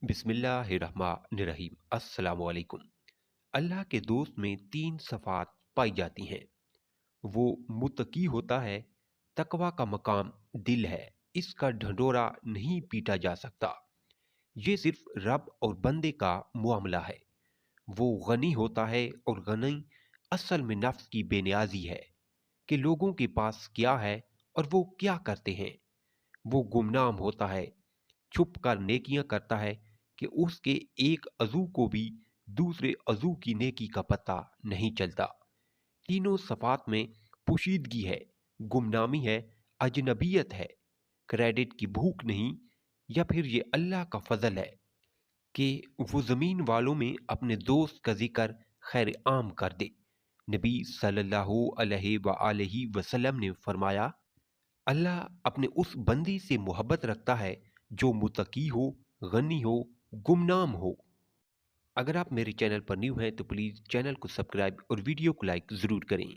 बिस्मिल्लाहिर्रहमानिर्रहीम। अस्सलाम वालेकुम। अल्लाह के दोस्त में तीन सफ़ात पाई जाती हैं। वो मुत्तकी होता है। तकवा का मकाम दिल है, इसका ढंढोरा नहीं पीटा जा सकता। ये सिर्फ रब और बंदे का मामला है। वो गनी होता है और गनी असल में नफ्स की बेनियाजी है कि लोगों के पास क्या है और वो क्या करते हैं। वो गुमनाम होता है, छुप कर नेकियां करता है कि उसके एक अज़ू को भी दूसरे अज़ू की नेकी का पता नहीं चलता। तीनों सफ़ात में पोशीदगी है, गुमनामी है, अजनबियत है। क्रेडिट की भूख नहीं, या फिर ये अल्लाह का फजल है कि वो ज़मीन वालों में अपने दोस्त का जिक्र खैर आम कर दे। नबी सल्लल्लाहु अलैहि वसल्लम ने फरमाया, अल्लाह अपने उस बंदी से मोहब्बत रखता है जो मुत्तकी हो, गनी हो, गुमनाम हो। अगर आप मेरे चैनल पर न्यू हैं तो प्लीज़ चैनल को सब्सक्राइब और वीडियो को लाइक ज़रूर करें।